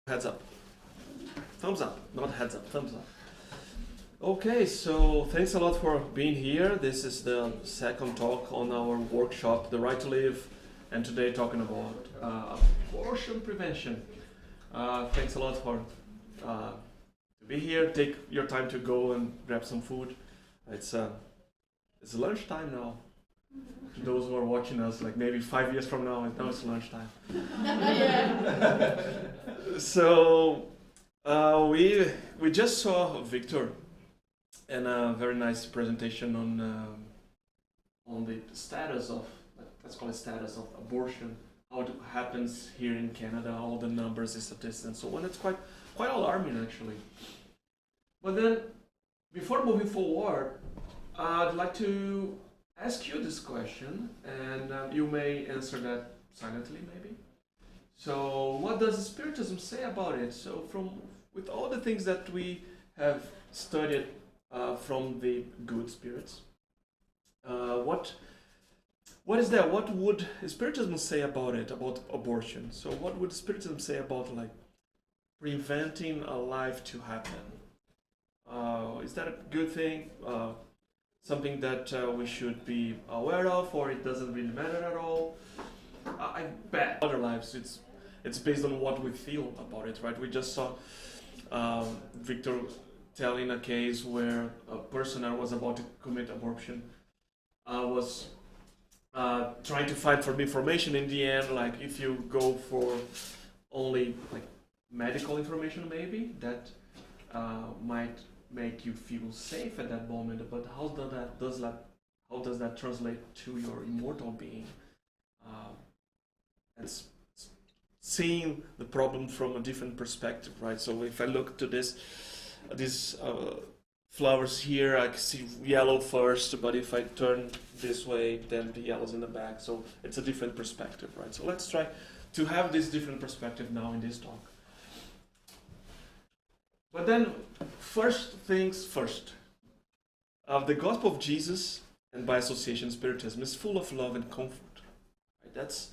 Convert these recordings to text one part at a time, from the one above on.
Heads up. Thumbs up, not heads up, thumbs up. Okay, so thanks a lot for being here. This is the second talk on our workshop, The Right to Live, and today talking about abortion prevention. Thanks a lot for to be here. Take your time to go and grab some food. It's lunchtime now. Those who are watching us, like maybe 5 years from now, now it's lunchtime. So we just saw Victor and a very nice presentation on the status of, let's call it status of abortion, how it happens here in Canada, all the numbers, the statistics, and so on. It's quite alarming actually. But then, before moving forward, I'd like to ask you this question, and you may answer that silently, maybe. So, what does Spiritism say about it? So, with all the things that we have studied from the good spirits, what is that? What would Spiritism say about it, about abortion? So, what would Spiritism say about like preventing a life to happen? Is that a good thing? Something that we should be aware of, or it doesn't really matter at all? I bet other lives, it's based on what we feel about it, right? We just saw Victor telling a case where a person that was about to commit abortion was trying to find for information. In the end, like if you go for only like medical information, maybe that might make you feel safe at that moment, but how does that translate to your immortal being? It's seeing the problem from a different perspective, right? So if I look to these flowers here, I can see yellow first, but if I turn this way, then the yellow's in the back. So it's a different perspective, right? So let's try to have this different perspective now in this talk. But then, first things first. The Gospel of Jesus, and by association Spiritism, is full of love and comfort. Right? That's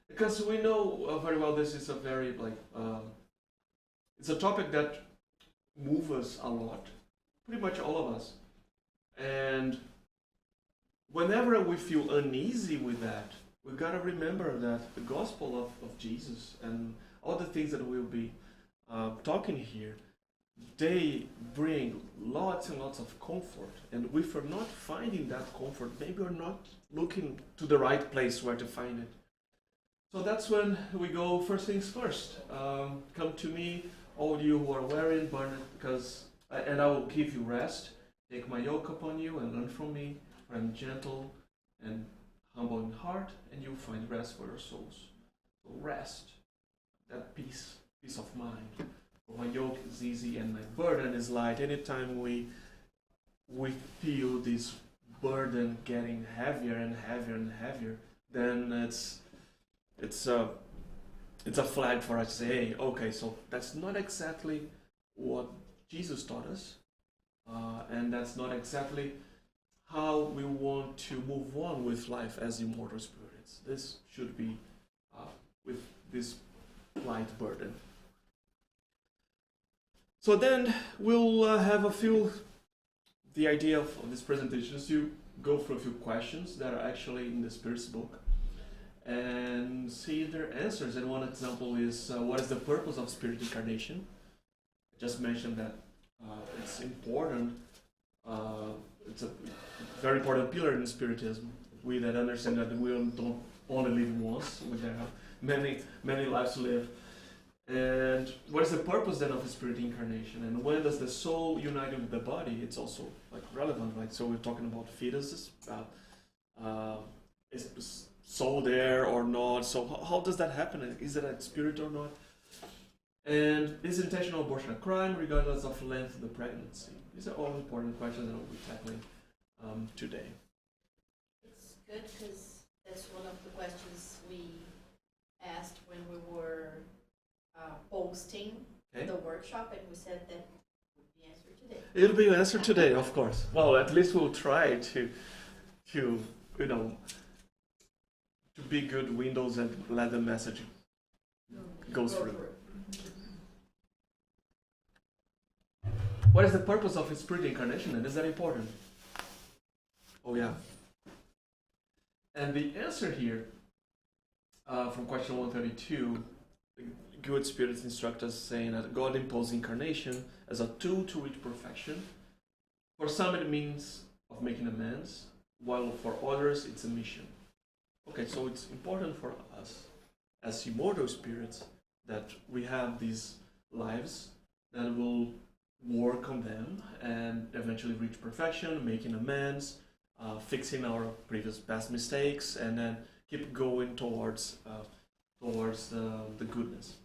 because we know very well this is a very it's a topic that moves us a lot, pretty much all of us. And whenever we feel uneasy with that, we gotta remember that the Gospel of Jesus and all the things that we'll be talking here, they bring lots and lots of comfort, and if we're not finding that comfort, maybe we're not looking to the right place where to find it. So that's when we go first things first. Come to me, all you who are weary and burdened, and I will give you rest. Take my yoke upon you and learn from me, for I am gentle and humble in heart, and you'll find rest for your souls. So rest, that peace of mind. My yoke is easy and my burden is light. Anytime we feel this burden getting heavier and heavier and heavier, then it's a flag for us to say, hey, okay, so that's not exactly what Jesus taught us, and that's not exactly how we want to move on with life as immortal spirits. This should be with this light burden. So then we'll have the idea of this presentation is to go through a few questions that are actually in the Spirit's book and see their answers. And one example is, what is the purpose of spirit incarnation? I just mentioned that it's important. It's a very important pillar in Spiritism. We that understand that we don't only live once, we have many lives to live. And what is the purpose then of a spirit incarnation? And when does the soul unite with the body? It's also like relevant, right? So we're talking about fetuses. Is the soul there or not? So how does that happen? Is it a spirit or not? And is intentional abortion a crime, regardless of length of the pregnancy? These are all important questions that we'll be tackling today. It's good because that's one of the questions we asked when we were posting the workshop, and we said that would be answered today. It'll be answered today, of course. Well, at least we'll try to be good windows and let the message go through. what is the purpose of spirit incarnation, and is that important? Oh yeah. And the answer here, from question 132, the good spirits instruct us saying that God imposed incarnation as a tool to reach perfection. For some it means of making amends, while for others it's a mission. Okay, so it's important for us as immortal spirits that we have these lives that will work on them and eventually reach perfection, making amends, fixing our previous past mistakes, and then keep going towards the goodness.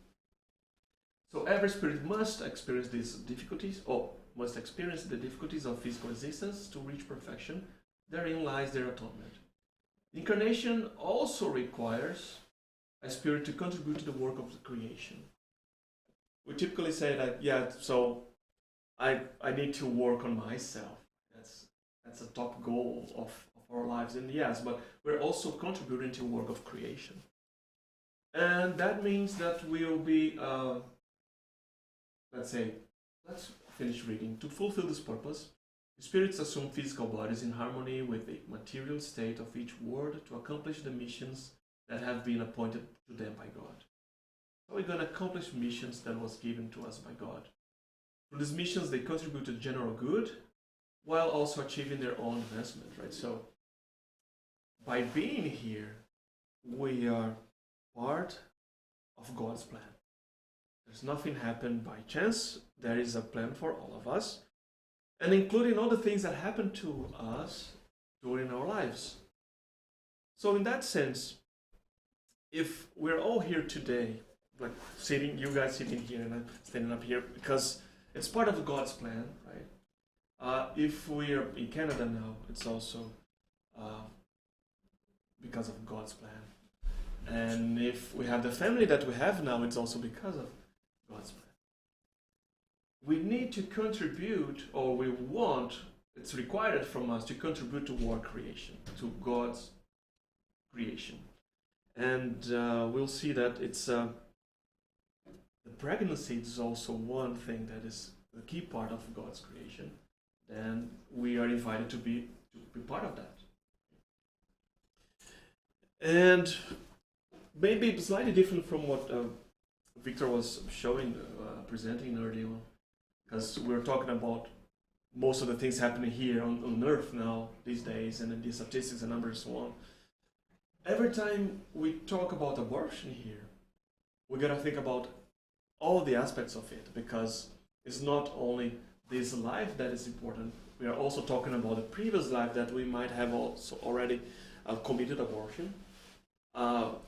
So every spirit must experience these difficulties, or must experience the difficulties of physical existence to reach perfection. Therein lies their atonement. Incarnation also requires a spirit to contribute to the work of the creation. We typically say that, yeah, so I need to work on myself. That's a top goal of our lives, and yes, but we're also contributing to the work of creation. And that means that we'll be, let's finish reading. To fulfill this purpose, spirits assume physical bodies in harmony with the material state of each world to accomplish the missions that have been appointed to them by God. So we're going to accomplish missions that was given to us by God. Through these missions, they contribute to general good while also achieving their own advancement, right? So by being here, we are part of God's plan. There's nothing happened by chance. There is a plan for all of us, and including all the things that happen to us during our lives. So in that sense, if we're all here today, like you guys sitting here and I'm standing up here, because it's part of God's plan, right? If we are in Canada now, it's also because of God's plan. And if we have the family that we have now, it's also because of God's plan. We need to contribute, or it's required from us to contribute toward creation, to God's creation. And we'll see that it's the pregnancy is also one thing that is the key part of God's creation. Then we are invited to be part of that. And maybe slightly different from what Victor was presenting earlier, because we're talking about most of the things happening here on Earth now these days, and the statistics and numbers and so on. Every time we talk about abortion here, we gotta think about all the aspects of it, because it's not only this life that is important. We are also talking about the previous life that we might have also already committed abortion.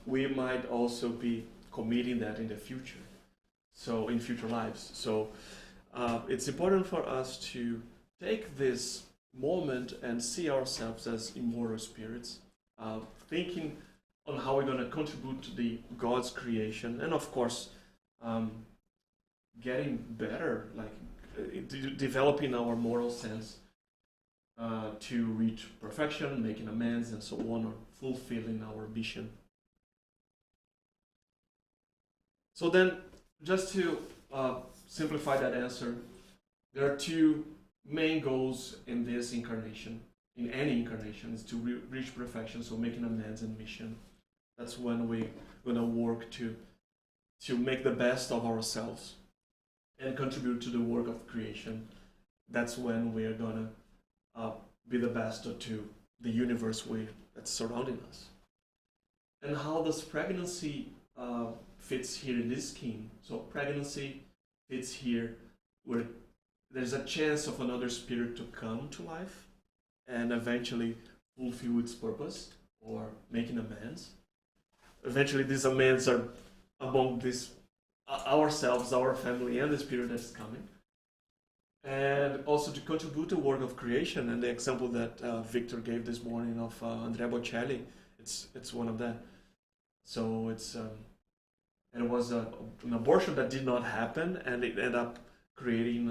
We might also be committing that in the future, so in future lives. So it's important for us to take this moment and see ourselves as immortal spirits, thinking on how we're going to contribute to the God's creation, and of course getting better, like developing our moral sense to reach perfection, making amends and so on, or fulfilling our mission. So then, just to simplify that answer, there are two main goals in this incarnation, in any incarnation, is to reach perfection, so making amends and mission. That's when we're going to work to make the best of ourselves and contribute to the work of creation. That's when we're going to be the best to the universe that's surrounding us. And how does pregnancy fits here in this scheme? So pregnancy fits here where there's a chance of another spirit to come to life and eventually fulfill its purpose or making amends. Eventually these amends are among ourselves, our family, and the spirit that's coming. And also to contribute to the work of creation, and the example that Victor gave this morning of Andrea Bocelli, it's one of them. So and it was an abortion that did not happen, and it ended up creating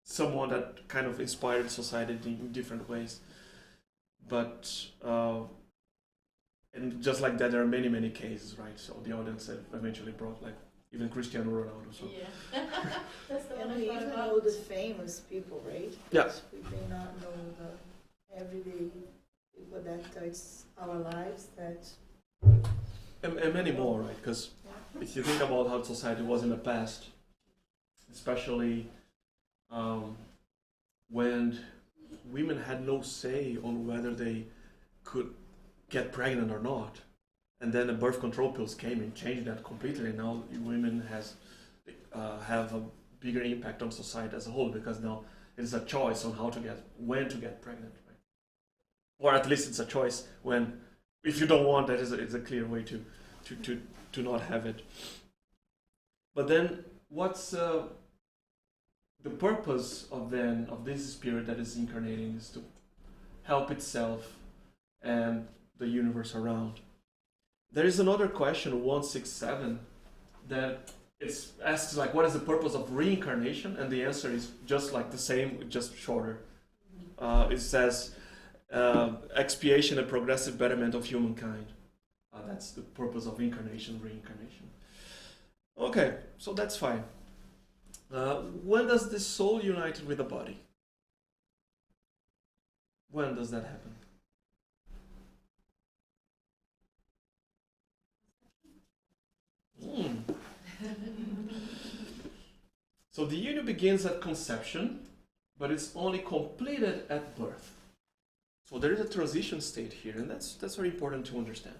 someone that kind of inspired society in different ways. But and just like that, there are many cases, right? So the audience eventually brought like even Cristiano Ronaldo. So. Yeah. That's the one And I we thought even about. know the famous people, right? Yeah. We may not know the everyday people that touch our lives, that... And many more, right? Because if you think about how society was in the past, especially when women had no say on whether they could get pregnant or not, and then the birth control pills came and changed that completely. And now women have a bigger impact on society as a whole, because now it's a choice on when to get pregnant, right? Or at least it's a choice when, if you don't want that, it's a clear way to not have it. But then, what's the purpose of this spirit that is incarnating is to help itself and the universe around. There is another question, 167, that it asks like, what is the purpose of reincarnation? And the answer is just like the same, just shorter. It says expiation and progressive betterment of humankind. That's the purpose of reincarnation. Okay, so that's fine. When does the soul unite with the body? When does that happen? So the union begins at conception, but it's only completed at birth. So there is a transition state here, and that's very important to understand.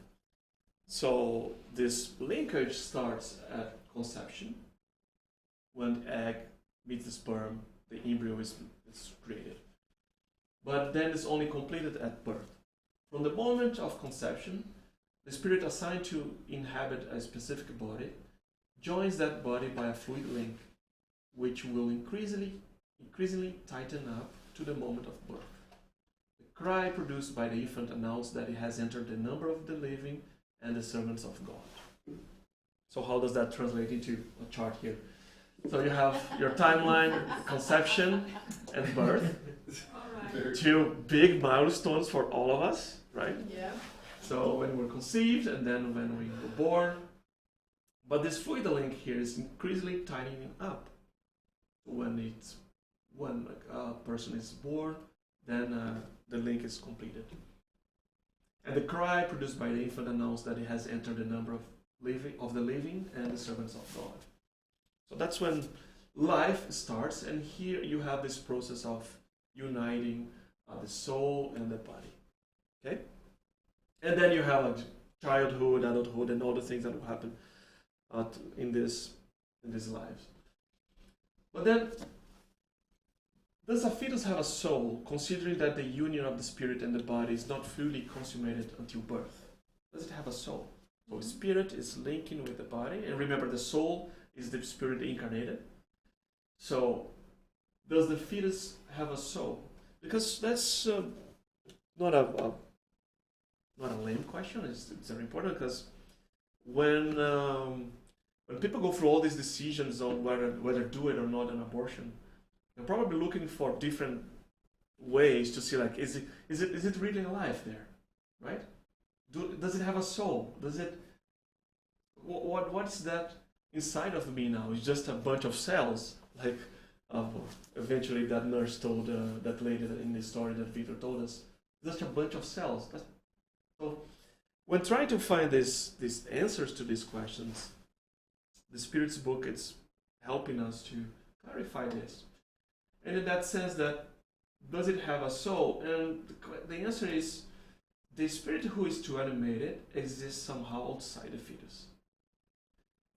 So this linkage starts at conception. When the egg meets the sperm, the embryo is created. But then it's only completed at birth. From the moment of conception, the spirit assigned to inhabit a specific body joins that body by a fluid link, which will increasingly tighten up to the moment of birth. The cry produced by the infant announced that it has entered the number of the living and the servants of God. So how does that translate into a chart here? So you have your timeline, conception and birth. Right. Two big milestones for all of us, right? Yeah. So when we're conceived and then when we were born. But this fluid link here is increasingly tightening up. When a person is born, then the link is completed. And the cry produced by the infant announced that it has entered the number of the living and the servants of God. So that's when life starts, and here you have this process of uniting the soul and the body. Okay? And then you have childhood, adulthood, and all the things that will happen in these lives. But then, does a fetus have a soul, considering that the union of the spirit and the body is not fully consummated until birth? Does it have a soul? So spirit is linking with the body, and remember the soul is the spirit incarnated. So, does the fetus have a soul? Because that's not a lame question. It's very important, because when people go through all these decisions on whether do it or not an abortion, they're probably looking for different ways to see, like, is it really alive there, right? Does it have a soul? What's that inside of me now? It's just a bunch of cells, like eventually that nurse told that lady in the story that Victor told us. Just a bunch of cells. So when trying to find these answers to these questions, the Spirit's book is helping us to clarify this. And in that sense, that does it have a soul? And the answer is, the spirit who is to animate it exists somehow outside the fetus.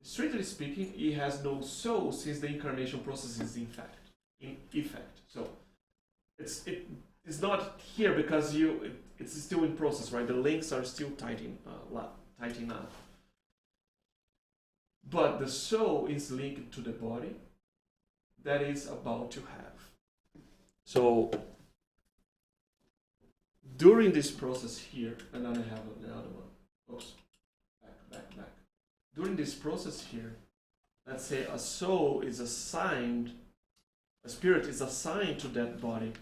Strictly speaking, it has no soul, since the incarnation process is in effect. So it's not here because it's still in process, right? The links are still tightening up. But the soul is linked to the body that is about to have. So during this process here, and then I have another one. Oops, back. During this process here, let's say a spirit is assigned to that body,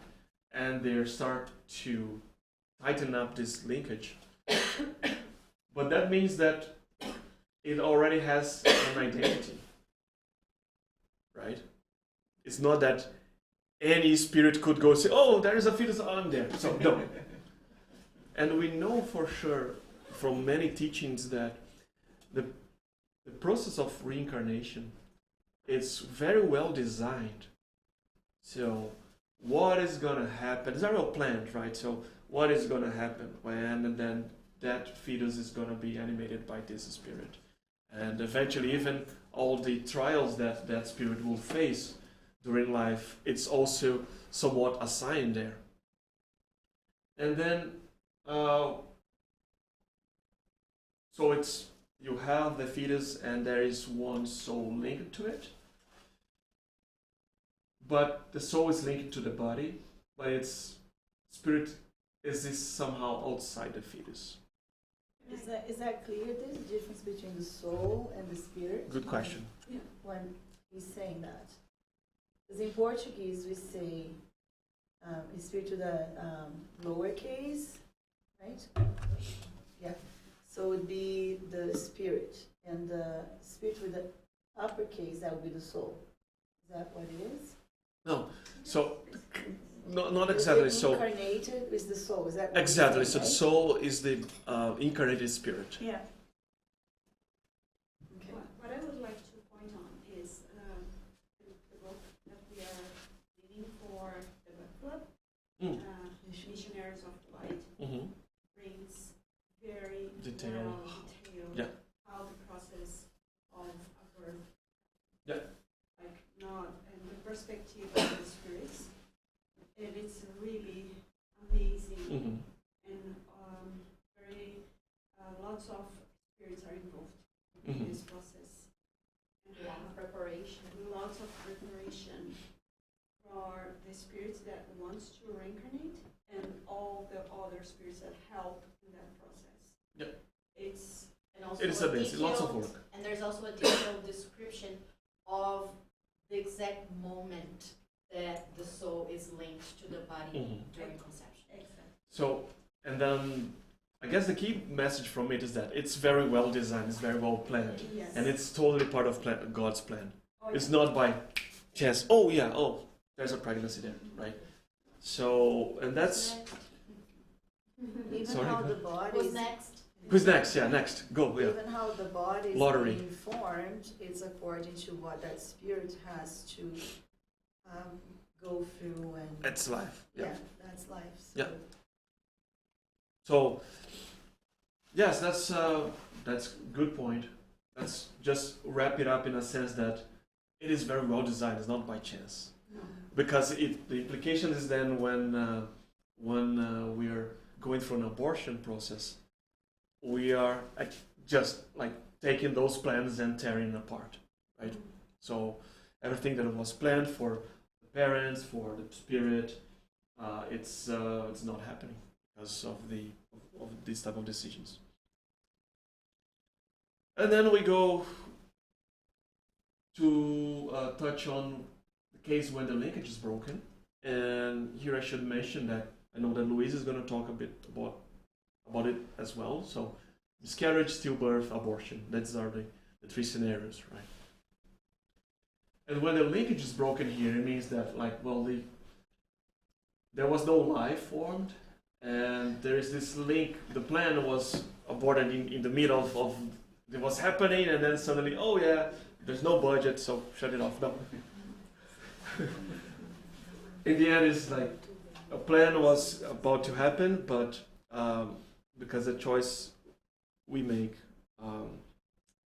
and they start to tighten up this linkage. But that means that it already has an identity, right? It's not that any spirit could go say, oh, there is a fetus, I'm there. So, no. And we know for sure from many teachings that the process of reincarnation is very well designed. So, what is going to happen? It's very well planned, right? So, what is going to happen when, and then that fetus is going to be animated by this spirit. And eventually, even all the trials that that spirit will face during life, it's also somewhat assigned there. And then, so it's, you have the fetus and there is one soul linked to it. But the soul is linked to the body, but its spirit is somehow outside the fetus. Is that clear? There's a difference between the soul and the spirit? Good question. When he's saying that. Because in Portuguese we say spirit to the lowercase, right? Yeah. So it would be the spirit, and the spirit with the uppercase, that would be the soul. Is that what it is? No. So, not exactly. So incarnated with the soul. Is that what exactly? Saying, So right? the soul is the incarnated spirit. Yeah. Okay. What I would like to point on is the book that we are reading for the book club, Missionaries of the Light, Mm-hmm. brings very Detailed. well detailed Yeah. how the process of a birth, Yeah. like not and the perspective of the spirits, and it's really amazing. Mm-hmm. And very lots of spirits are involved in Mhm. this process. And A lot of preparation. lots of preparation for the spirits that wants to reincarnate and all the other spirits that help in that process. Yeah. It's And also It is a amazing. Lots of detailed- work. And there's also a detailed description of the exact moment that the soul is linked to the body Mhm. during conception. exactly. So, and then I guess the key message from it is that it's very well designed, it's very well planned, Yes. and it's totally part of God's plan. Oh, It's yeah. not by chance. Oh yeah, oh there's a pregnancy there, right? So, and that's Even Sorry, how go the ahead. body Who's is next? who's next? Yeah, next. Go. Yeah. even how the body is Lottery. being formed, it's according to what that spirit has to go through, and That's life. Yeah. yeah, that's life. So Yeah. So, yes, that's good point. Let's just wrap it up in a sense that it is very well designed. It's not by chance, because the implication is then when we are going through an abortion process, we are just like taking those plans and tearing them apart, right? So everything that was planned for the parents, for the spirit, it's not happening because of these type of decisions. And then we go to touch on the case when the linkage is broken. And here I should mention that I know that Luis is going to talk a bit about it as well. So miscarriage, stillbirth, abortion. Those are the three scenarios, right? And when the linkage is broken here, it means that there was no life formed, and there is this link. The plan was aborted in the middle of it was happening, and then suddenly, oh yeah, there's no budget, so shut it off. No. In the end, it's like a plan was about to happen, but because the choice we make,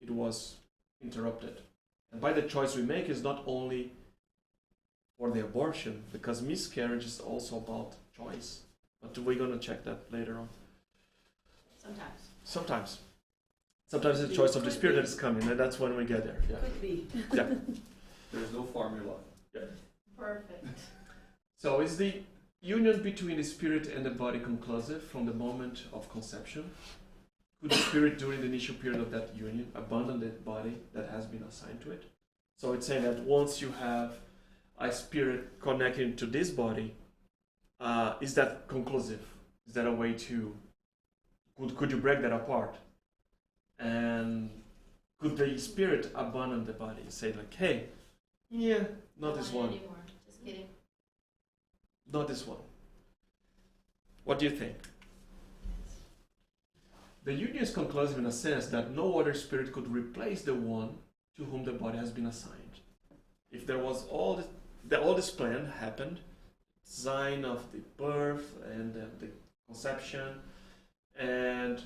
it was interrupted. And by the choice we make is not only for the abortion, because miscarriage is also about choice. But we're going to check that later on. Sometimes. Sometimes it's the choice of the spirit that is coming, and that's when we get there. Yeah. could be. Yeah. There's no formula. Perfect. So is the union between the spirit and the body conclusive from the moment of conception? Could the spirit during the initial period of that union abandon the body that has been assigned to it? So it's saying that once you have a spirit connected to this body, is that conclusive? Is that a way to, could you break that apart? And could the spirit abandon the body? Say like, hey, yeah, not this one. Anymore. Just kidding. Not this one. What do you think? The union is conclusive in a sense that no other spirit could replace the one to whom the body has been assigned. If there was all this plan happened, design of the birth and the conception, and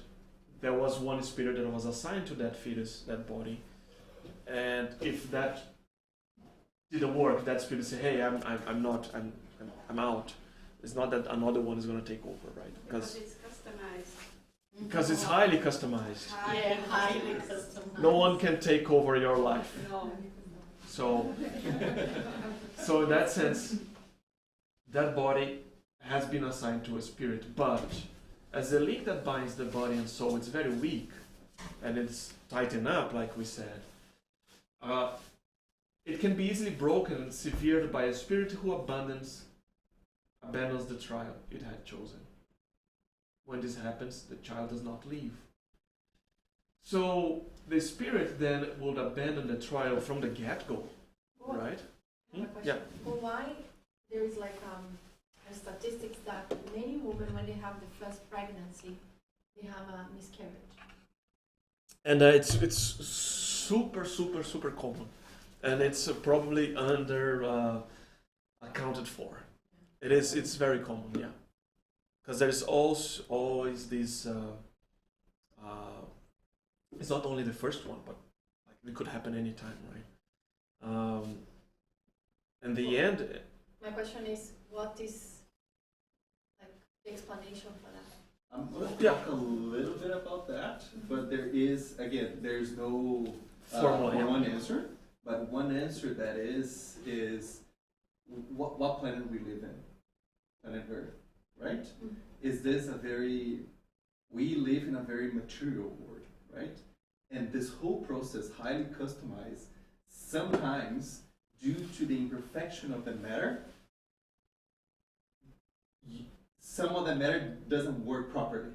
there was one spirit that was assigned to that fetus, that body, and if that didn't work, that spirit say, "Hey, I'm out." It's not that another one is going to take over, right? Because it's customized. Because it's highly customized. Yeah, highly customized. No one can take over your life. No. So in that sense, that body has been assigned to a spirit, but as the link that binds the body and soul, it's very weak, and it's tightened up, like we said. It can be easily broken and severed by a spirit who abandons the trial it had chosen. When this happens, the child does not leave. So the spirit then would abandon the trial from the get-go, right? Yeah. But why there is like statistics that many women, when they have the first pregnancy, they have a miscarriage? And it's super common, and it's probably under accounted for. It's very common, yeah, because there is also always this. It's not only the first one, but like it could happen anytime, right? In the end. My question is, what is like the explanation for that? I'm going to talk a little bit about that, but there's no one answer. But one answer that is what planet we live in, planet Earth, right? Mm-hmm. Is this we live in a very material world, right? And this whole process, highly customized, sometimes due to the imperfection of the matter, some of the matter doesn't work properly,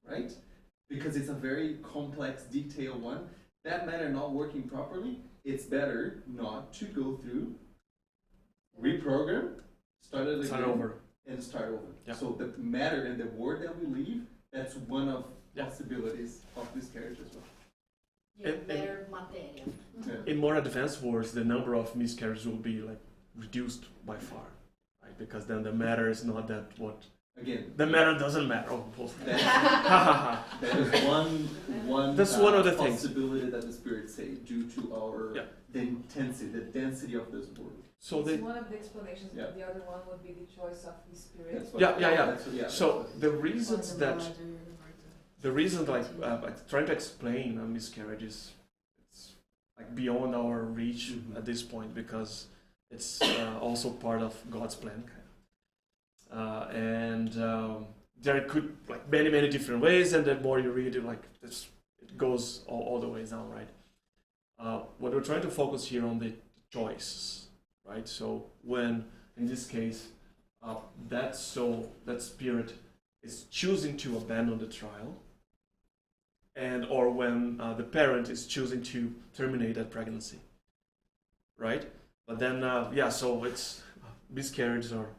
right? Because it's a very complex, detailed one. That matter not working properly, it's better not to go through, reprogram, start over. Yeah. So the matter and the word that we leave, that's one of possibilities of miscarriage as well. Yeah, better materia. In more advanced words, the number of miscarriages will be like reduced by far, right? Because then the matter is not that what. Again, the matter doesn't matter. Oh, that is one. That's one of the things. Possibility that the spirits say due to our the density of this world. So it's one of the explanations. Yeah. The other one would be the choice of the spirit. So the reasons like trying to explain a miscarriage is it's like beyond our reach at this point, because it's also part of God's plan. There could like many different ways, and the more you read it, like it goes all the way down, right? What we're trying to focus here on the choices, right? So when in this case that spirit is choosing to abandon the trial, or when the parent is choosing to terminate that pregnancy, right? But then so it's miscarriages are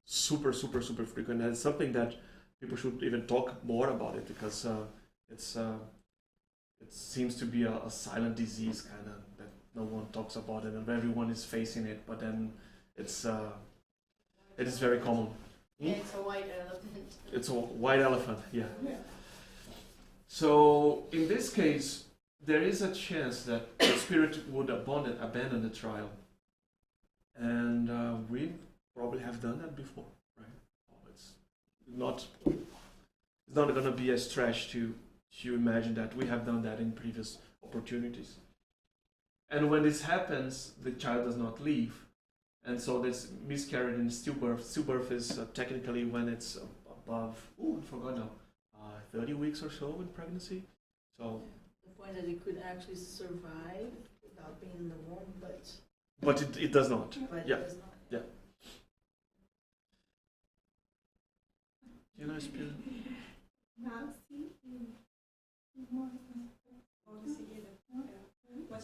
super frequent, and it's something that people should even talk more about it, because it seems to be a silent disease kind of that no one talks about it, and everyone is facing it, but then it is very common. Yeah, it's a white elephant. It's a white elephant, yeah. So in this case, there is a chance that the spirit would abandon the trial, and we probably have done that before, right? It's not going to be a stretch to imagine that we have done that in previous opportunities. And when this happens, the child does not leave, and so this miscarriage and stillbirth. Stillbirth is technically when it's above, I forgot now, 30 weeks or so in pregnancy. So the point that it could actually survive without being in the womb, but it does not. But it does not. Yeah. You know, Spirit? Logo em seguida.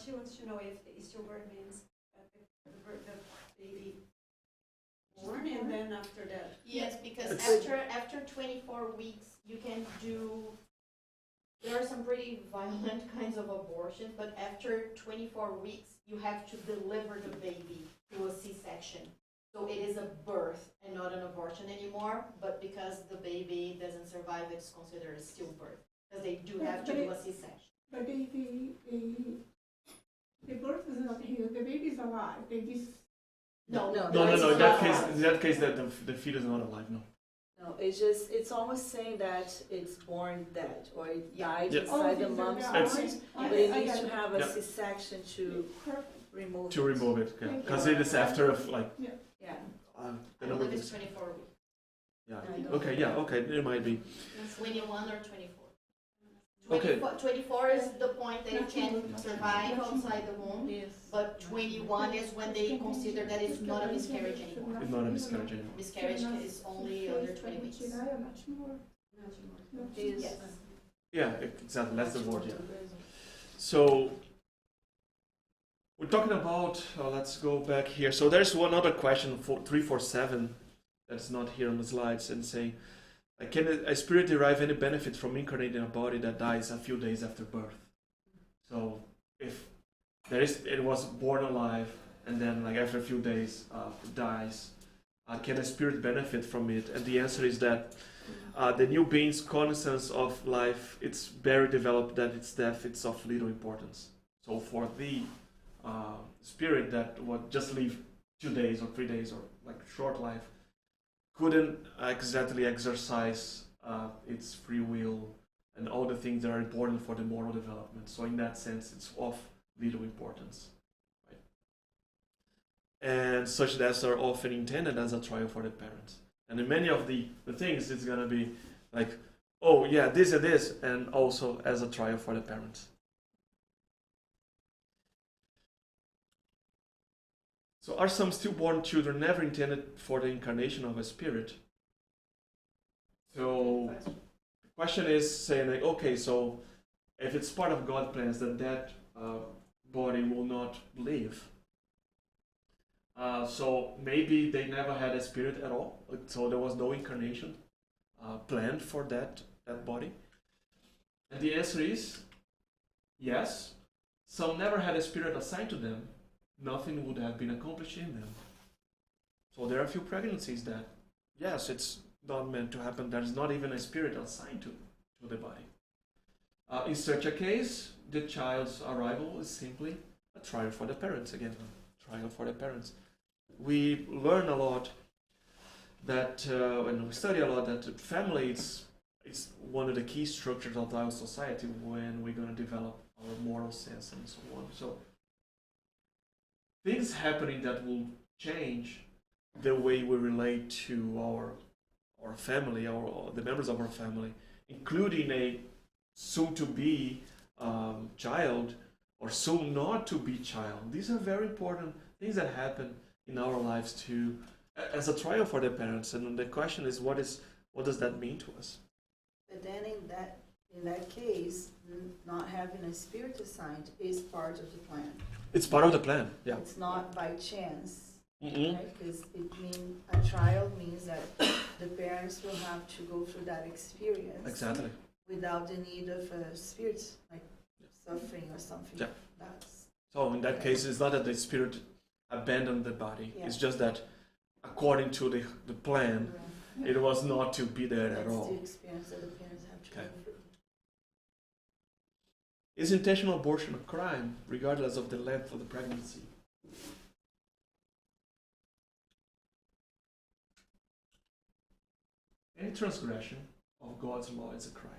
she wants to know if the stillbirth means that the baby born and then after that. Yes, because It's- after 24 weeks, you can do. There are some pretty violent kinds of abortions, but after 24 weeks, you have to deliver the baby through a C-section. So it is a birth and not an abortion anymore, but because the baby doesn't survive, it's considered a stillbirth, because they do have to do a C-section. But the birth is not here. The baby is alive. They just No. No. In that case, the fetus is not alive. No. No, it's almost saying that it's born dead or it died Yeah. inside the mom's It's- womb, but it needs to have a C-section to remove To remove it, because it is after like. Yeah. I believe it's 24 weeks. Yeah. Okay. There might be. 21 or 24. Okay. 24 is the point that it can survive outside the womb, Yes. but 21 is when they consider that it's not a miscarriage anymore. It's not a miscarriage anymore. Miscarriage is only under 20 weeks. Yes. Yeah, exactly. That's the word. Yeah. So we're talking about. Let's go back here. So there's one other question for 347 that's not here on the slides and saying, can a spirit derive any benefit from incarnating a body that dies a few days after birth? So if it was born alive and then like after a few days dies, can a spirit benefit from it? And the answer is that the new being's cognizance of life, it's very developed, that its death it's of little importance. So for the spirit that would just live 2 days or 3 days or like short life, couldn't exactly exercise its free will and all the things that are important for the moral development. So in that sense, it's of little importance. Right? And such deaths are often intended as a trial for the parents. And in many of the things, it's going to be like, oh yeah, this and this, and also as a trial for the parents. So are some stillborn children never intended for the incarnation of a spirit? So the question is saying like, okay, so if it's part of God's plans, then that body will not live. So maybe they never had a spirit at all. So there was no incarnation planned for that body. And the answer is yes. Some never had a spirit assigned to them. Nothing would have been accomplished in them. So there are a few pregnancies that, yes, it's not meant to happen. There's not even a spirit assigned to the body. In such a case, the child's arrival is simply a trial for the parents. Again, a trial for the parents. We learn a lot that, and we study a lot, that family is one of the key structures of our society when we're going to develop our moral sense and so on. So things happening that will change the way we relate to our family, or the members of our family, including a soon-to-be child or soon not to be child. These are very important things that happen in our lives too, as a trial for the parents. And the question is, what does that mean to us? But then in that case, not having a spirit assigned is part of the plan. It's part of the plan. Yeah. It's not by chance. Mm-hmm. Right? Because a trial means that the parents will have to go through that experience. Exactly. Without the need of a spirit, like suffering or something. Yeah. That's So in that case, it's not that the spirit abandoned the body. Yeah. It's just that according to the plan, it was not to be there at that's all. the experience that the parents have to Okay. go through. Is intentional abortion a crime, regardless of the length of the pregnancy? Any transgression of God's law is a crime.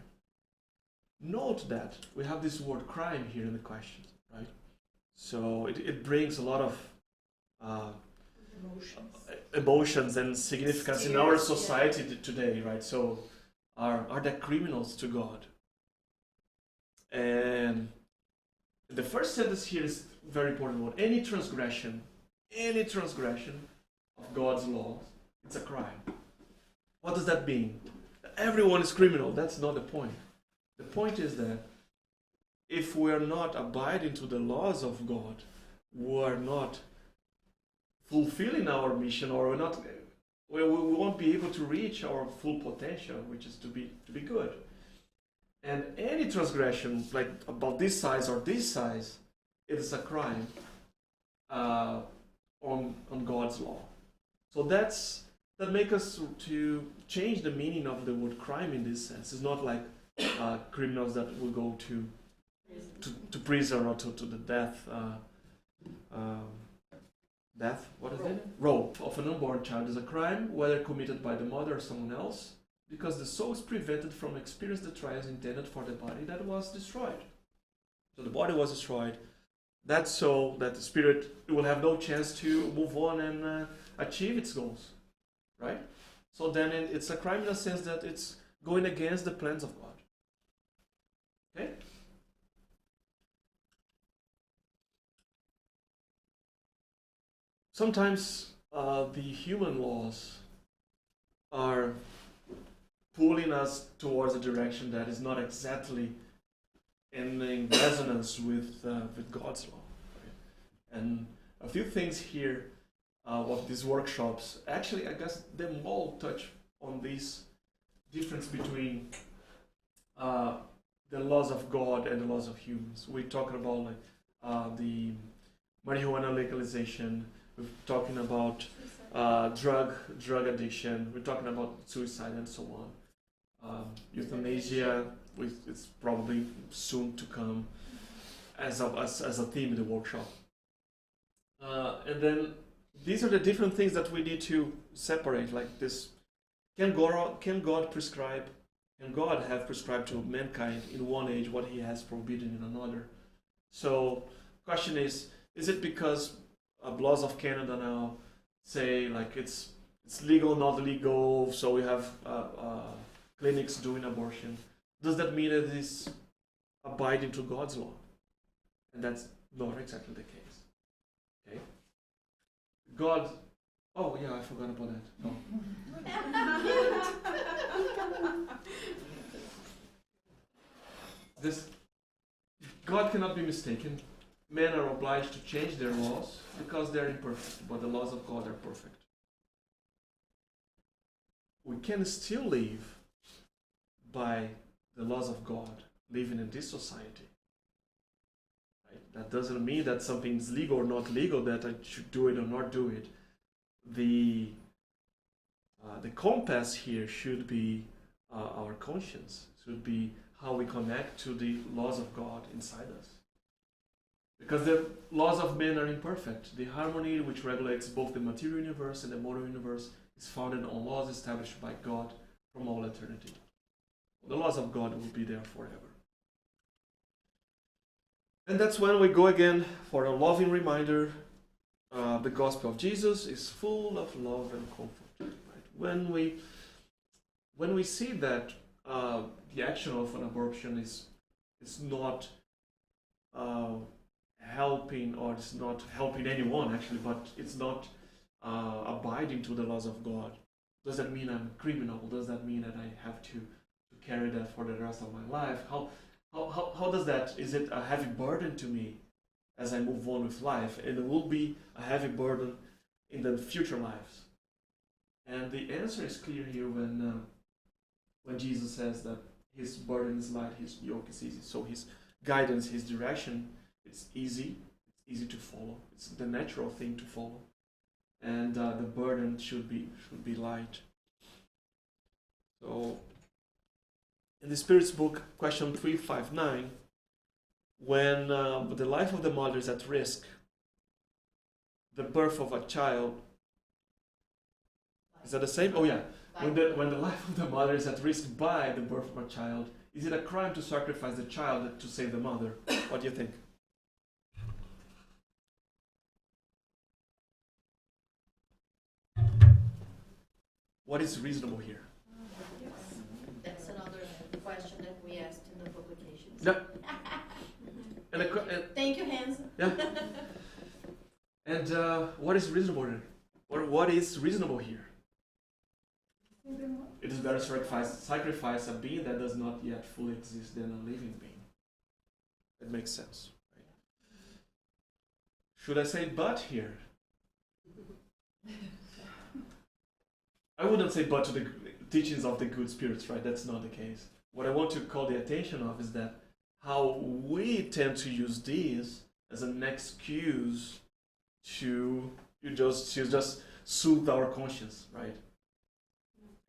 Note that we have this word crime here in the question, right? So it brings a lot of emotions and significance in our society today, right? So are they criminals to God? And the first sentence here is very important one. Any transgression of God's law, it's a crime. What does that mean? Everyone is criminal. That's not the point. The point is that if we are not abiding to the laws of God, we are not fulfilling our mission, or we won't be able to reach our full potential, which is to be good. And any transgression, like about this size or this size, it is a crime on God's law. So that makes us to change the meaning of the word crime in this sense. It's not like criminals that will go to prison or to the death. What is it? Row of an unborn child is a crime, whether committed by the mother or someone else, because the soul is prevented from experiencing the trials intended for the body that was destroyed. So the body was destroyed. That soul, that the spirit, will have no chance to move on and achieve its goals, right? So then it's a crime in the sense that it's going against the plans of God. Okay? Sometimes the human laws are pulling us towards a direction that is not exactly in resonance with God's law. Right? And a few things here of these workshops, actually I guess them all touch on this difference between the laws of God and the laws of humans. We're talking about like the marijuana legalization. We're talking about drug addiction. We're talking about suicide and so on. Euthanasia, it's probably soon to come as a theme in the workshop. And then these are the different things that we need to separate. Like this, can God prescribe? Can God have prescribed to mankind in one age what He has forbidden in another? So, question is it because laws of Canada now say like it's legal, not legal, so we have clinics doing abortion? Does that mean that it is abiding to God's law? And that's not exactly the case. Okay? God, oh yeah, I forgot about that. No. God cannot be mistaken. Men are obliged to change their laws because they're imperfect, but the laws of God are perfect. We can still live by the laws of God, living in this society. Right? That doesn't mean that something is legal or not legal, that I should do it or not do it. The compass here should be our conscience, should be how we connect to the laws of God inside us. Because the laws of men are imperfect. The harmony which regulates both the material universe and the moral universe is founded on laws established by God from all eternity. The laws of God will be there forever. And that's when we go again for a loving reminder. The gospel of Jesus is full of love and comfort. Right? When we see that the action of an abortion is not helping, or it's not helping anyone actually, but it's not abiding to the laws of God, does that mean I'm a criminal? Does that mean that I have to carry that for the rest of my life? How does that, is it a heavy burden to me as I move on with life? And it will be a heavy burden in the future lives. And the answer is clear here when Jesus says that His burden is light, His yoke is easy. So His guidance, His direction, it's easy to follow. It's the natural thing to follow. And the burden should be light. So, in the Spirit's book, question 359, when the life of the mother is at risk, the birth of a child, is that the same? Oh yeah. When the life of the mother is at risk by the birth of a child, is it a crime to sacrifice the child to save the mother? What do you think? What is reasonable here? That's another question that we asked in the publications. Yeah. Thank you, Hans. Yeah. And what is reasonable here? Or what is reasonable here? It is better to sacrifice a being that does not yet fully exist than a living being. It makes sense. Right? Should I say but here? I wouldn't say but to the teachings of the good spirits, right? That's not the case. What I want to call the attention of is that how we tend to use these as an excuse to just soothe our conscience, right?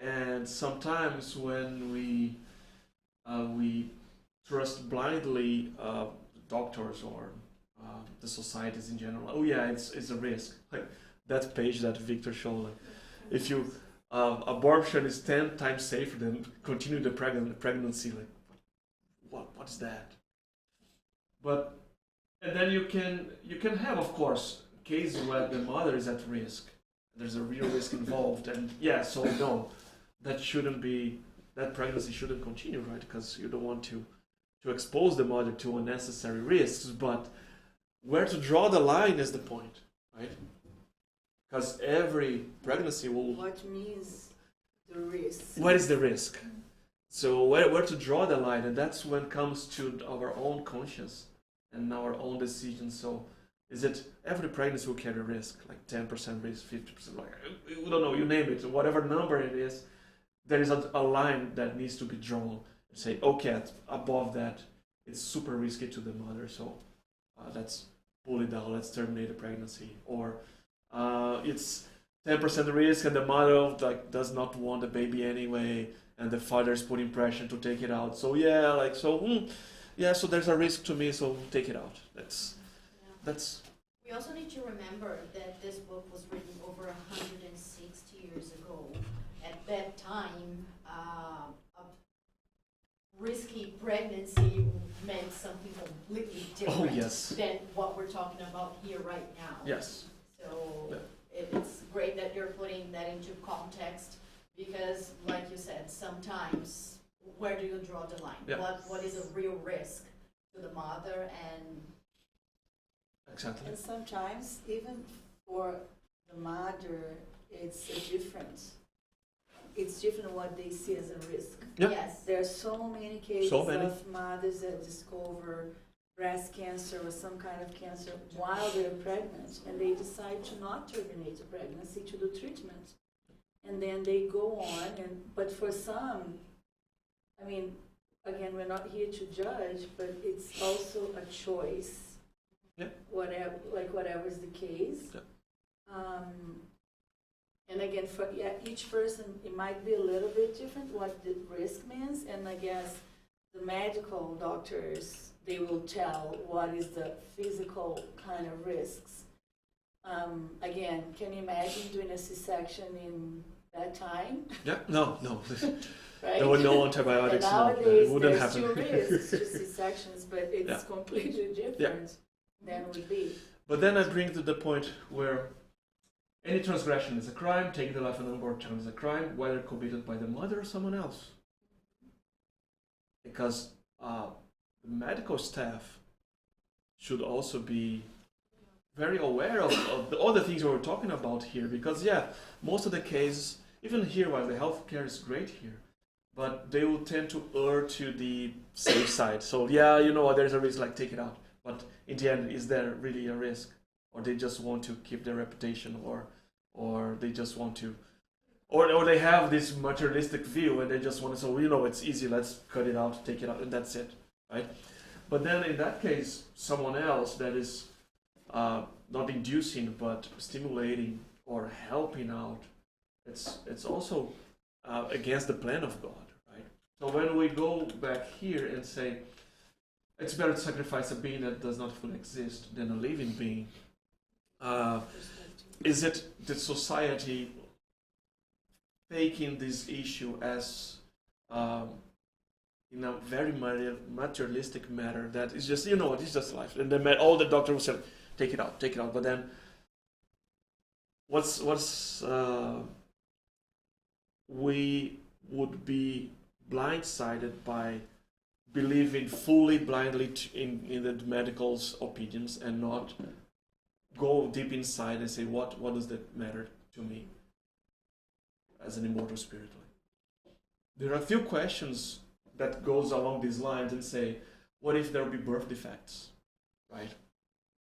And sometimes when we trust blindly doctors or the societies in general, oh yeah, it's a risk. Like that page that Victor showed, like, if you abortion is 10 times safer than continue the pregnancy. Like, what is that? But and then you can have, of course, cases where the mother is at risk. There's a real risk involved, and yeah, so no, that pregnancy shouldn't continue, right? Because you don't want to expose the mother to unnecessary risks. But where to draw the line is the point, right? Because every pregnancy will... What means the risk? What is the risk? So where to draw the line, and that's when it comes to our own conscience and our own decisions. So is it every pregnancy will carry risk, like 10% risk, 50%, like, we don't know, you name it, whatever number it is, there is a line that needs to be drawn and say, okay, above that, it's super risky to the mother, so let's pull it down, let's terminate the pregnancy. Or it's 10% risk and the mother does not want the baby anyway, and the father is putting pressure to take it out. So yeah, so there's a risk to me, so take it out. That's. We also need to remember that this book was written over 160 years ago. At that time, a risky pregnancy meant something completely different than what we're talking about here right now. Yes. So it's great that you're putting that into context, because, like you said, sometimes where do you draw the line? Yeah. What is a real risk to the mother and... Exactly. And sometimes, even for the mother, it's different what they see as a risk. Yeah. Yes. There are so many cases of mothers that discover breast cancer or some kind of cancer while they're pregnant, and they decide to not terminate the pregnancy, to do treatment. And then they go on, but for some, I mean, again, we're not here to judge, but it's also a choice. Yeah. Whatever is the case. Yeah. And again, for each person, it might be a little bit different what the risk means. And I guess the medical doctors, they will tell what is the physical kind of risks. Again, can you imagine doing a C-section in that time? Yeah, no. Right? There were no antibiotics. And nowadays, it wouldn't there's happen. still risks to C-sections, but it's completely different than would be. But then I bring to the point where any transgression is a crime, taking the life of an unborn child is a crime, whether committed by the mother or someone else. Because the medical staff should also be very aware of all the things we were talking about here. Because most of the cases, even here, while the healthcare is great here, but they will tend to err to the safe side. So there's a risk, like take it out. But in the end, is there really a risk? Or they just want to keep their reputation, or they just want to, or they have this materialistic view and they just want to say, it's easy, let's cut it out, take it out, and that's it, right? But then in that case, someone else that is not inducing but stimulating or helping out, it's also against the plan of God, right? So when we go back here and say, it's better to sacrifice a being that does not fully exist than a living being. Is it the society taking this issue as in a very materialistic matter that is just, it's just life. And then all the doctors will say, take it out. But then we would be blindsided by believing fully blindly in the medical's opinions and not go deep inside and say, what does that matter to me as an immortal spirit? There are a few questions that goes along these lines and say, what if there will be birth defects, right?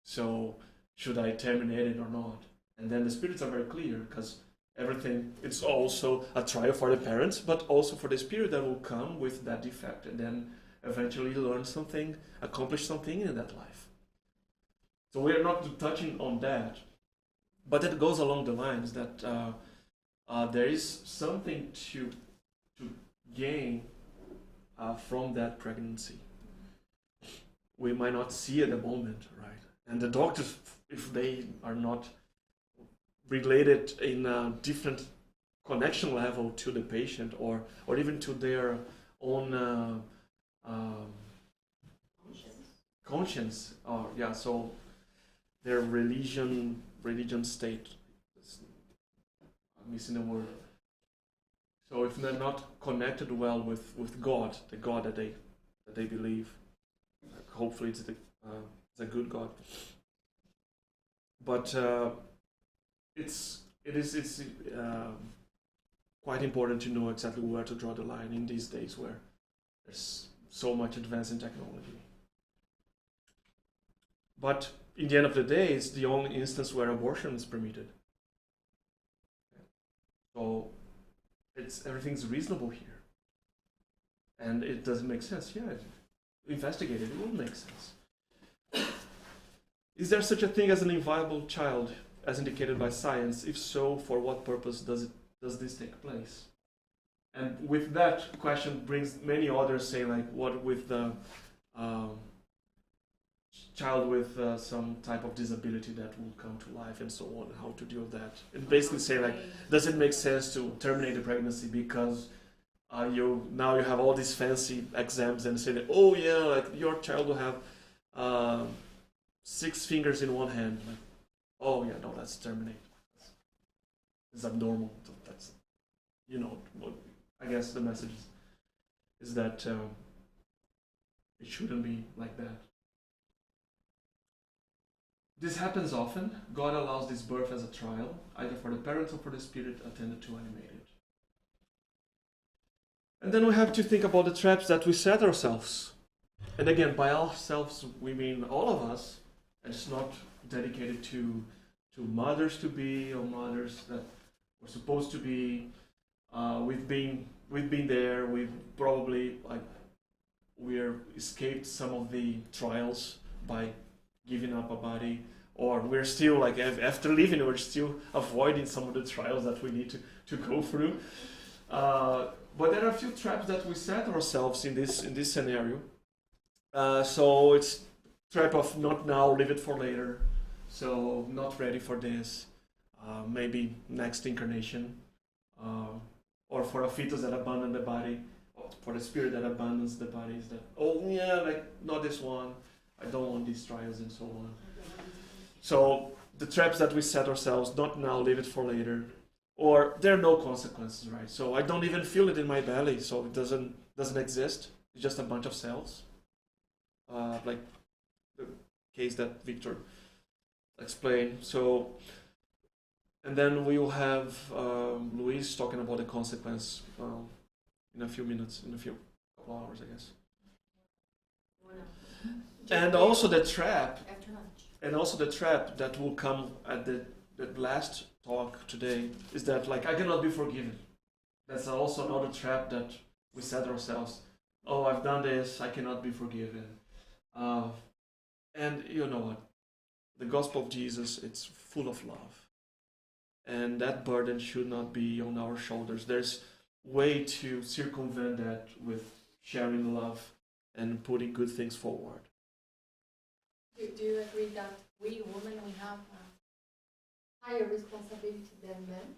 So should I terminate it or not? And then the spirits are very clear, because everything, it's also a trial for the parents, but also for the spirit that will come with that defect and then eventually learn something, accomplish something in that life. So we are not touching on that, but it goes along the lines that there is something to gain from that pregnancy. We might not see at the moment, right? And the doctors, if they are not related in a different connection level to the patient, or even to their own conscience, or so their religion state. I'm missing the word. So if they're not connected well with God, the God that they believe, hopefully it's a good God. But it's quite important to know exactly where to draw the line in these days where there's so much advance in technology. But in the end of the day, it's the only instance where abortion is permitted. So everything's reasonable here, and it doesn't make sense. Yeah, investigate it. It won't make sense. Is there such a thing as an inviolable child, as indicated by science? If so, for what purpose does this take place? And with that question brings many others, saying like, what with the child with some type of disability that will come to life and so on, how to deal with that. And basically say like, does it make sense to terminate the pregnancy because you have all these fancy exams and say that, oh yeah, like your child will have 6 fingers in one hand. Like, oh yeah, no, let's terminate. It's abnormal. So that's, what I guess the message is that it shouldn't be like that. This happens often. God allows this birth as a trial, either for the parents or for the spirit attended to animate it. And then we have to think about the traps that we set ourselves. And again, by ourselves, we mean all of us. And it's not dedicated to mothers to be or mothers that were supposed to be. We've been there. We've probably we're escaped some of the trials by giving up a body, or we're still after leaving, we're still avoiding some of the trials that we need to go through. But there are a few traps that we set ourselves in this scenario. So it's trap of not now, leave it for later. So not ready for this. Maybe next incarnation, or for a fetus that abandoned the body, or for the spirit that abandons the body. Is that not this one. I don't want these trials and so on. So the traps that we set ourselves, not now, leave it for later, or there are no consequences, right? So I don't even feel it in my belly, so it doesn't exist. It's just a bunch of cells, like the case that Victor explained. So, and then we will have Luis talking about the consequence in a few minutes, in a couple hours, I guess. And also the trap, that will come at the last talk today is that I cannot be forgiven. That's also another trap that we set ourselves. Oh, I've done this, I cannot be forgiven. And you know what? The gospel of Jesus, it's full of love. And that burden should not be on our shoulders. There's way to circumvent that with sharing love and putting good things forward. Do you agree that we women, we have a higher responsibility than men?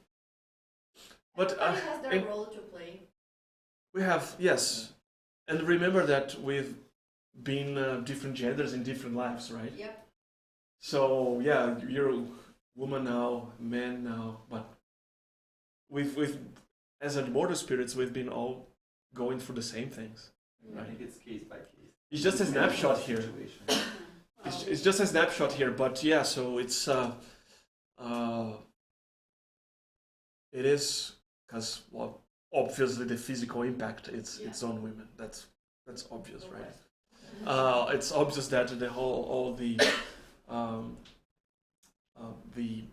But everybody has their role to play. We have, yes. And remember that we've been different genders in different lives, right? Yep. So, yeah, you're a woman now, man now, but we've as immortal spirits, we've been all going through the same things. Right? I think it's case by case. It's just a snapshot here. It's just a snapshot here, but yeah, so it's it is because obviously the physical impact it's on women. That's obvious, right? it's obvious that the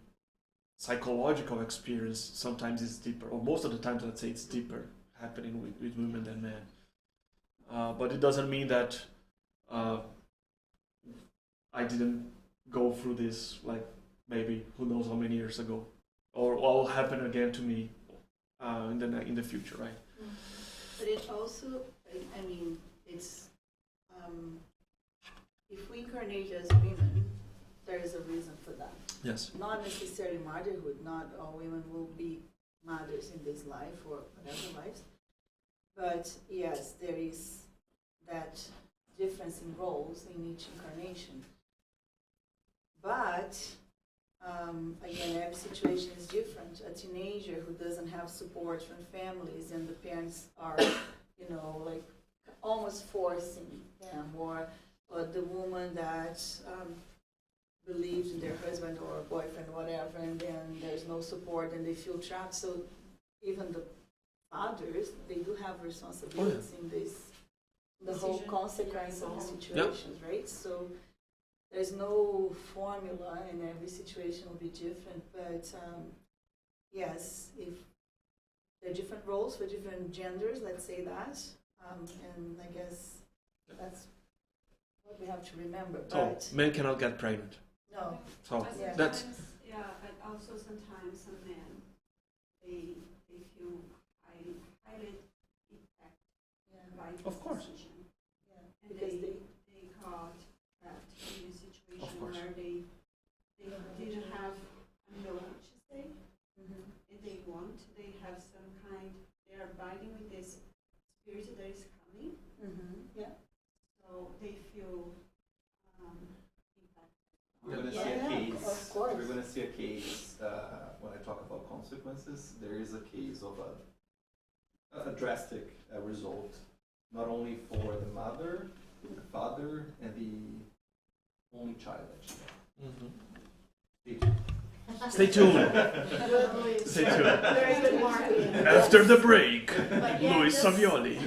psychological experience sometimes is deeper, or most of the time, let's say, it's deeper happening with women than men. But it doesn't mean that I didn't go through this, like, maybe who knows how many years ago, or what will happen again to me in the future, right? But it also, I mean, it's if we incarnate as women, there is a reason for that. Yes. Not necessarily motherhood. Not all women will be mothers in this life or whatever lives. But yes, there is that difference in roles in each incarnation. But again, every situation is different. A teenager who doesn't have support from families and the parents are, like almost forcing them, or the woman that believes in their husband or boyfriend, whatever, and then there's no support and they feel trapped. So even the fathers, they do have responsibilities in this, the whole consequence of the situations, right? So there's no formula, and every situation will be different. But yes, if there are different roles for different genders, let's say that, and I guess that's what we have to remember. But men cannot get pregnant. No. So that's but also sometimes some men they feel highly impacted by this decision. Yeah. And because they got trapped in a situation where they didn't have no what to say. And they have some kind, they are abiding with this spirit that is coming. Yeah. So they feel we're going to see a case. Of course. We're going to see a case when I talk about consequences. There is a case of a drastic result, not only for the mother, the father, and the only child that she had. Stay tuned. Stay tuned. After the break, Luis Savioli.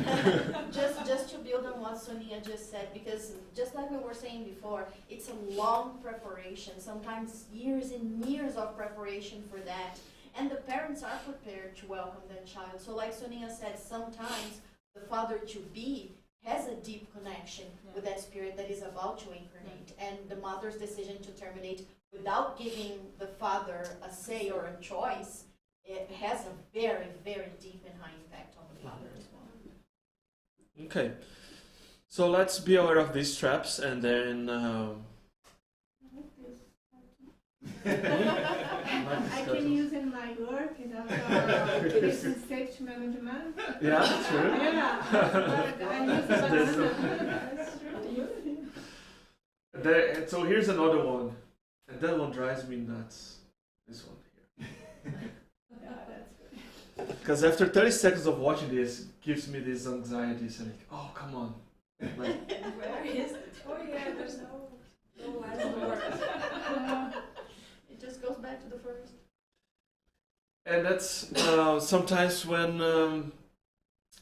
just to build on what Sonia just said, because just like we were saying before, it's a long preparation, sometimes years and years of preparation for that. And the parents are prepared to welcome their child. So like Sonia said, sometimes the father-to-be has a deep connection with that spirit that is about to incarnate. And the mother's decision to terminate without giving the father a say or a choice, it has a very, very deep and high impact on the father as well. Okay, so let's be aware of these traps, and then I can use in my work, business stage management. Yeah, true. Yeah, I use banana. That's true. So here's another one, and that one drives me nuts. This one here. Because after 30 seconds of watching this, it gives me this anxiety. So like, oh, come on. Like, where is it? Oh yeah, there's no last word. It just goes back to the first. And that's sometimes when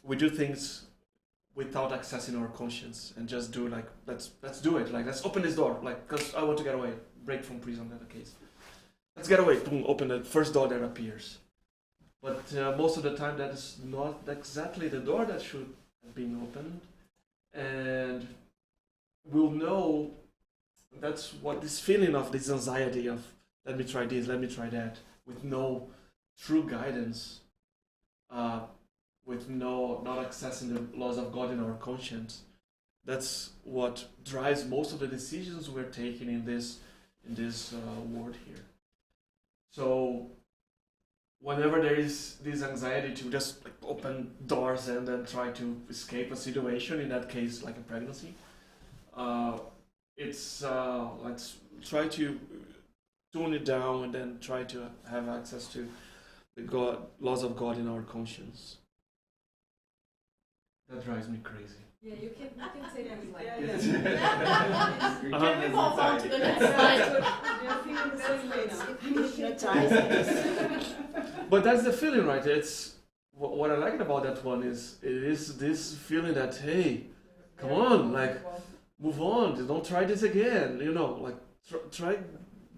we do things without accessing our conscience and just do like, let's do it. Like, let's open this door. Like, because I want to get away, break from prison in that case. Let's get away. Boom, open the first door that appears. But most of the time, that is not exactly the door that should have been opened. And we'll know that's what this feeling of this anxiety of, let me try this, let me try that, with no true guidance, with not accessing the laws of God in our conscience. That's what drives most of the decisions we're taking in this world here. So whenever there is this anxiety to just like open doors and then try to escape a situation, in that case like a pregnancy, it's let's try to tune it down and then try to have access to the laws of God in our conscience. That drives me crazy. Yeah, you can say things like Yeah, this. Can we move on to the next slide? But that's the feeling, right? It's what I like about that one is it is this feeling that, hey, come on, like move on. Don't try this again. You know, like try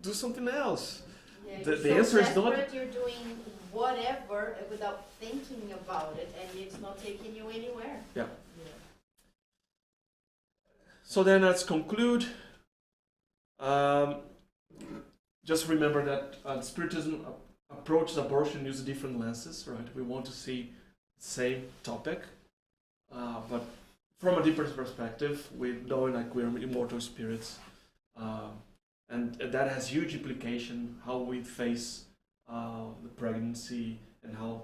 do something else. Yeah, The answer is not. You're doing whatever without thinking about it, and it's not taking you anywhere. Yeah. So then let's conclude. Just remember that Spiritism approaches abortion using different lenses, right? We want to see the same topic, but from a deeper perspective, with knowing like we're immortal spirits, and that has huge implication how we face the pregnancy and how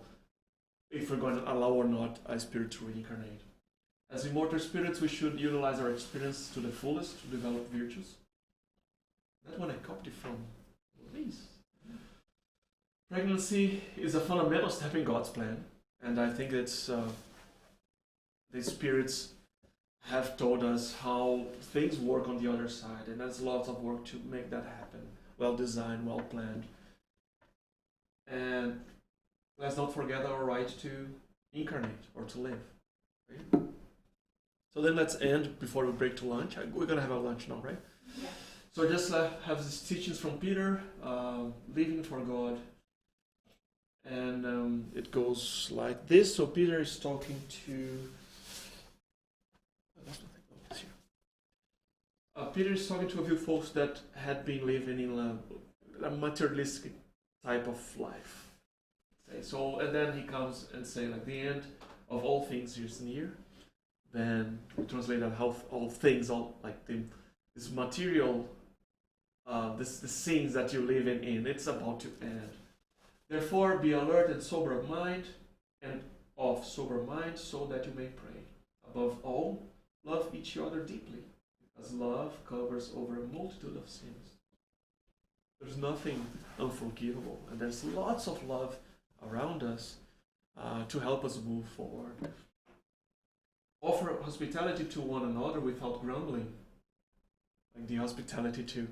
if we're going to allow or not a spirit to reincarnate. As immortal spirits, we should utilize our experience to the fullest to develop virtues. That one I copied from Luis. Pregnancy is a fundamental step in God's plan, and I think it's the spirits have told us how things work on the other side, and there's lots of work to make that happen. Well designed, well planned. And let's not forget our right to incarnate or to live. Right? So then let's end before we break to lunch. We're going to have a lunch now, right? Yeah. So just have these teachings from Peter, living for God. And it goes like this. So Peter is talking to... Peter is talking to a few folks that had been living in a materialistic type of life. So, and then he comes and say like the end of all things is near. Then we translate that how all things, all like this material, the scenes that you live in, it's about to end. Therefore, be alert and sober of mind, so that you may pray. Above all, love each other deeply, because love covers over a multitude of sins. There's nothing unforgivable, and there's lots of love around us to help us move forward. Offer hospitality to one another without grumbling, like the hospitality to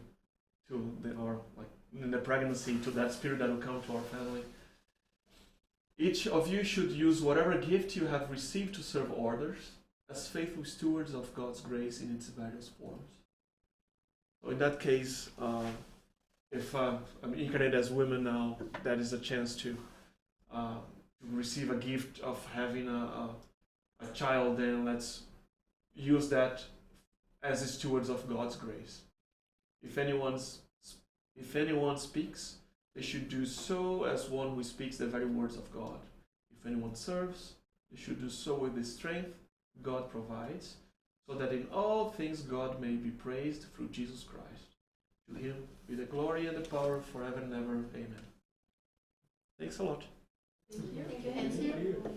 like in the pregnancy to that spirit that will come to our family. Each of you should use whatever gift you have received to serve others as faithful stewards of God's grace in its various forms. So in that case, if I'm incarnated as women now, that is a chance to receive a gift of having a child, then let's use that as stewards of God's grace. If anyone speaks, they should do so as one who speaks the very words of God. If anyone serves, they should do so with the strength God provides, so that in all things God may be praised through Jesus Christ. To him be the glory and the power forever and ever. Amen. Thanks a lot. Thank you, Renzo.